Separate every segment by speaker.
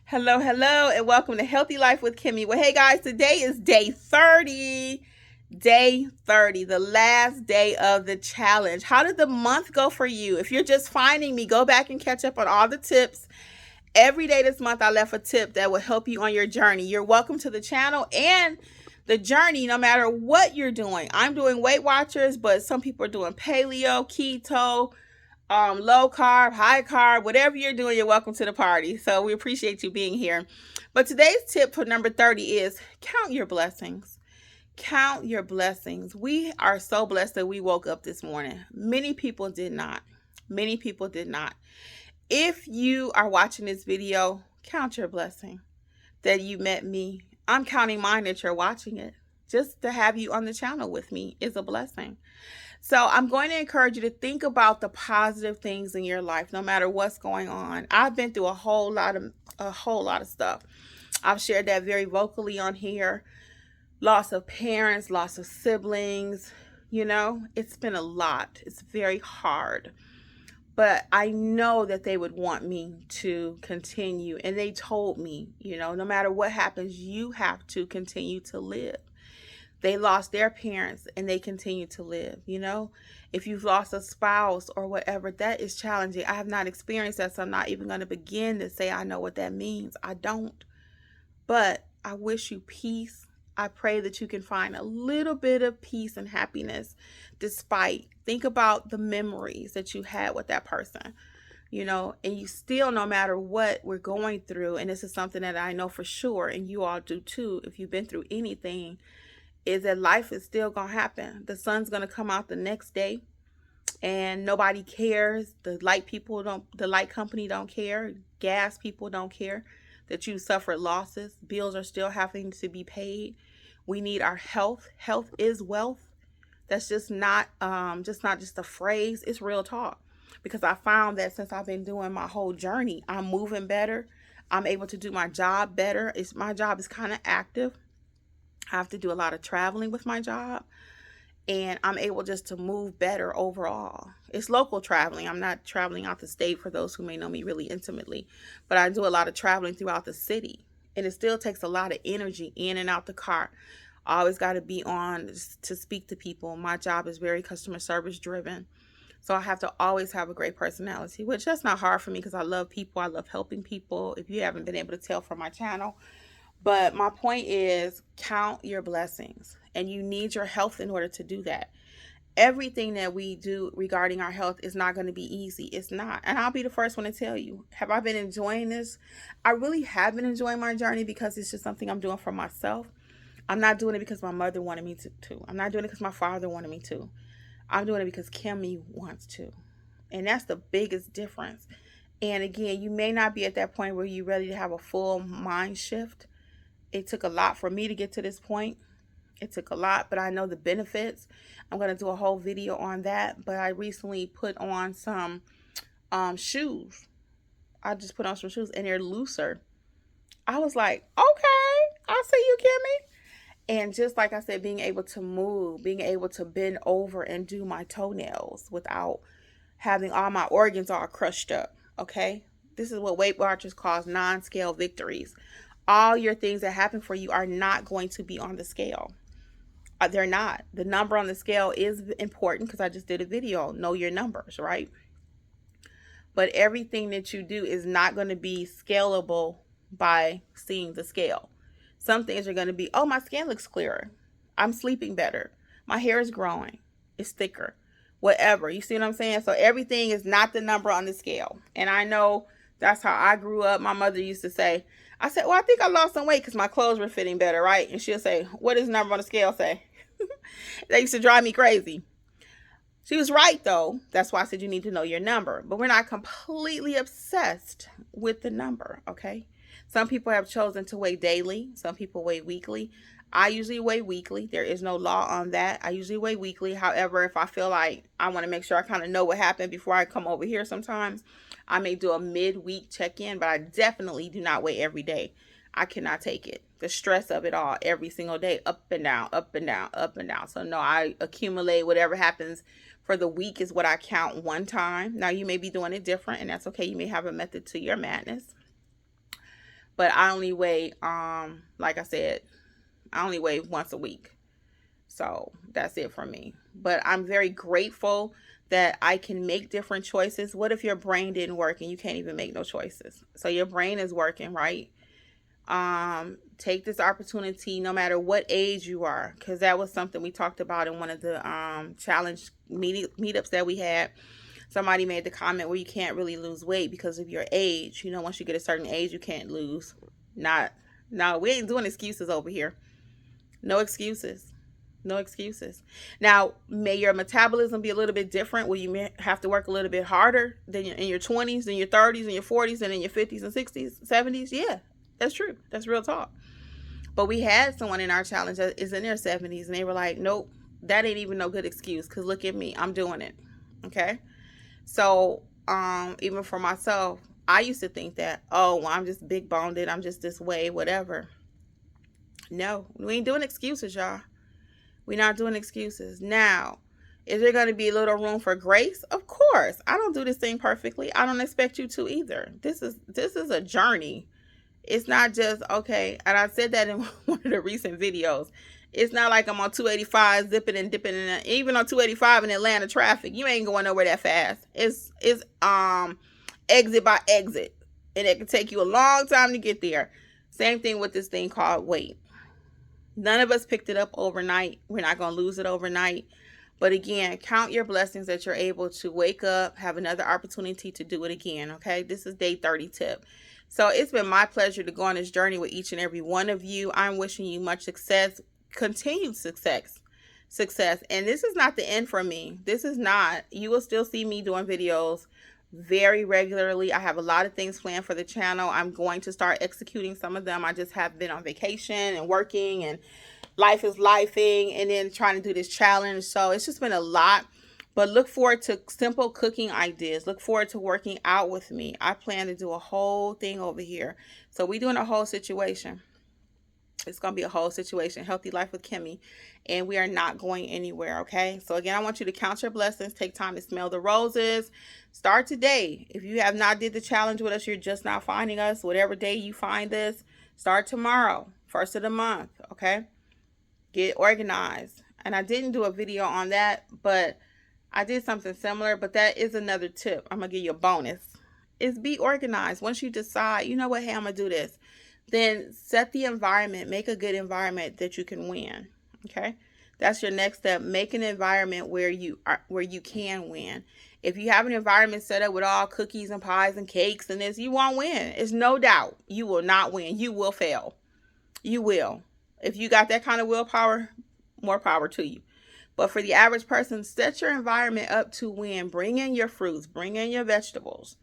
Speaker 1: Hello, hello, and welcome to Healthy Life with Kimmi. Well, hey guys, today is day 30. Day 30, the last day of the challenge. How did the month go for you? If you're just finding me, go back and catch up on all the tips. Every day this month, I left a tip that will help you on your journey. You're welcome to the channel and the journey, no matter what you're doing. I'm doing Weight Watchers, but some people are doing paleo, keto, low carb, high carb, whatever you're doing, you're welcome to the party. So we appreciate you being here. But today's tip for number 30 is count your blessings. Count your blessings. We are so blessed that we woke up this morning. Many people did not. Many people did not. If you are watching this video, count your blessing that you met me. I'm counting mine that you're watching it. Just to have you on the channel with me is a blessing. So I'm going to encourage you to think about the positive things in your life, no matter what's going on. I've been through a whole lot of stuff. I've shared that very vocally on here. Loss of parents, loss of siblings, it's been a lot. It's very hard. But I know that they would want me to continue. And they told me, no matter what happens, you have to continue to live. They lost their parents and they continue to live. If you've lost a spouse or whatever, that is challenging. I have not experienced that, so I'm not even going to begin to say I know what that means. I don't. But I wish you peace. I pray that you can find a little bit of peace and happiness despite. Think about the memories that you had with that person, and you still, no matter what we're going through, and this is something that I know for sure, and you all do too, if you've been through anything, is that life is still going to happen. The sun's going to come out the next day and nobody cares. The light company don't care. Gas people don't care that you suffered losses. Bills are still having to be paid. We need our health. Health is wealth. That's just not just a phrase. It's real talk. Because I found that since I've been doing my whole journey, I'm moving better. I'm able to do my job better. My job is kind of active. I have to do a lot of traveling with my job, and I'm able just to move better overall. It's local traveling. I'm not traveling out the state for those who may know me really intimately, but I do a lot of traveling throughout the city, and it still takes a lot of energy in and out the car. I always got to be on to speak to people. My job is very customer service driven, so I have to always have a great personality, which that's not hard for me because I love people. I love helping people, if you haven't been able to tell from my channel. But my point is, count your blessings, and you need your health in order to do that. Everything that we do regarding our health is not going to be easy. It's not. And I'll be the first one to tell you, have I been enjoying this? I really have been enjoying my journey because it's just something I'm doing for myself. I'm not doing it because my mother wanted me to. I'm not doing it because my father wanted me to. I'm doing it because Kimmi wants to. And that's the biggest difference. And again, you may not be at that point where you're ready to have a full mind shift. It took a lot for me to get to this point. It took a lot, but I know the benefits. I'm going to do a whole video on that. But I recently put on some shoes. I just put on some shoes and they're looser. I was like, okay, I see you, Kimmi. And just like I said, being able to move, being able to bend over and do my toenails without having all my organs all crushed up. Okay. This is what Weight Watchers calls non-scale victories. All your things that happen for you are not going to be on the scale. They're not. The number on the scale is important because I just did a video, know your numbers, right? But everything that you do is not going to be scalable by seeing the scale. Some things are going to be, oh, my skin looks clearer. I'm sleeping better. My hair is growing. It's thicker. Whatever. You see what I'm saying? So everything is not the number on the scale. And I know that's how I grew up. My mother used to say, I said, well, I think I lost some weight because my clothes were fitting better, right? And she'll say, what does the number on the scale say? That used to drive me crazy. She was right, though. That's why I said you need to know your number. But we're not completely obsessed with the number, okay? Some people have chosen to weigh daily. Some people weigh weekly. I usually weigh weekly. There is no law on that. I usually weigh weekly. However, if I feel like I want to make sure I kind of know what happened before I come over here sometimes, I may do a midweek check-in, but I definitely do not weigh every day. I cannot take it. The stress of it all every single day, up and down, up and down, up and down. So no, I accumulate whatever happens for the week is what I count one time. Now you may be doing it different, and that's okay. You may have a method to your madness. but I only weigh, like I said, I only weigh once a week. So that's it for me. But I'm very grateful that I can make different choices. What if your brain didn't work and you can't even make no choices? So your brain is working, right? Take this opportunity no matter what age you are, because that was something we talked about in one of the challenge meetups that we had. Somebody made the comment where you can't really lose weight because of your age. You know, once you get a certain age, you can't lose. Not, no, we ain't doing excuses over here. No excuses. No excuses. Now, may your metabolism be a little bit different where you may have to work a little bit harder than in your 20s, in your 30s, in your 40s, and in your 50s and 60s, 70s. Yeah, that's true. That's real talk. But we had someone in our challenge that is in their 70s, and they were like, nope, that ain't even no good excuse because look at me. I'm doing it. Okay. So, even for myself, I used to think that, oh, well, I'm just big boned, I'm just this way, whatever. No, we ain't doing excuses, y'all. We're not doing excuses. Now, is there going to be a little room for grace? Of course. I don't do this thing perfectly. I don't expect you to either. This is a journey. It's not just, okay, and I said that in one of the recent videos. It's not like I'm on 285 zipping and dipping, and even on 285 in Atlanta traffic, you ain't going nowhere that fast. It's exit by exit, and it can take you a long time to get there. Same thing with this thing called weight. None of us picked it up overnight. We're not going to lose it overnight. But again, count your blessings that you're able to wake up, have another opportunity to do it again. Okay, this is day 30 tip. So it's been my pleasure to go on this journey with each and every one of you. I'm wishing you much success, continued success. And this is not the end for me. This is not. You will still see me doing videos very regularly. I have a lot of things planned for the channel. I'm going to start executing some of them. I just have been on vacation and working, and life is lifing, and then trying to do this challenge. So it's just been a lot. But look forward to simple cooking ideas. Look forward to working out with me. I plan to do a whole thing over here. So we're doing a whole situation. It's going to be a whole situation. Healthy Life with Kimmi. And we are not going anywhere, okay? So again, I want you to count your blessings. Take time to smell the roses. Start today. If you have not did the challenge with us, you're just not finding us. Whatever day you find this, start tomorrow. First of the month, okay? Get organized. And I didn't do a video on that, but I did something similar. But that is another tip. I'm going to give you a bonus. Is be organized. Once you decide, you know what, hey, I'm going to do this. Then set the environment. Make a good environment that you can win. Okay, that's your next step. Make an environment where you can win. If you have an environment set up with all cookies and pies and cakes and this, you won't win. It's no doubt you will not win. You will fail. You will. If you got that kind of willpower, more power to you. But for the average person, set your environment up to win. Bring in your fruits. Bring in your vegetables.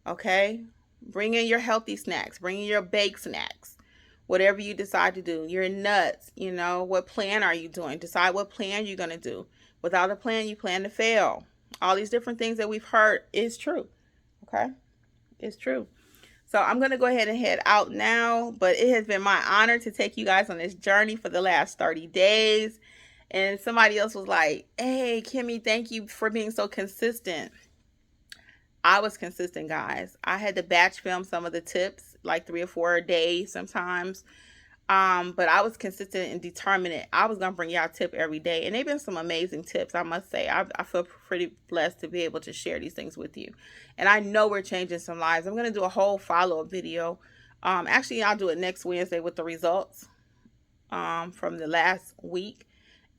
Speaker 1: Okay. Bring in your healthy snacks. Bring in your baked snacks. Whatever you decide to do. Your nuts. You know, what plan are you doing? Decide what plan you're going to do. Without a plan, you plan to fail. All these different things that we've heard is true. Okay? It's true. So I'm going to go ahead and head out now. But it has been my honor to take you guys on this journey for the last 30 days. And somebody else was like, hey, Kimmi, thank you for being so consistent. I was consistent, guys. I had to batch film some of the tips, like 3 or 4 a day sometimes. But I was consistent and determined. I was going to bring y'all a tip every day. And they've been some amazing tips, I must say. I feel pretty blessed to be able to share these things with you. And I know we're changing some lives. I'm going to do a whole follow-up video. Actually, I'll do it next Wednesday with the results from the last week.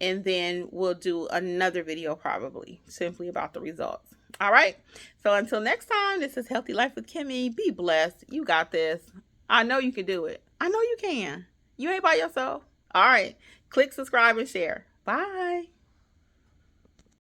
Speaker 1: And then we'll do another video probably simply about the results. All right. So until next time, this is Healthy Life with Kimmi. Be blessed. You got this. I know you can do it. I know you can. You ain't by yourself. All right. Click, subscribe, and share. Bye.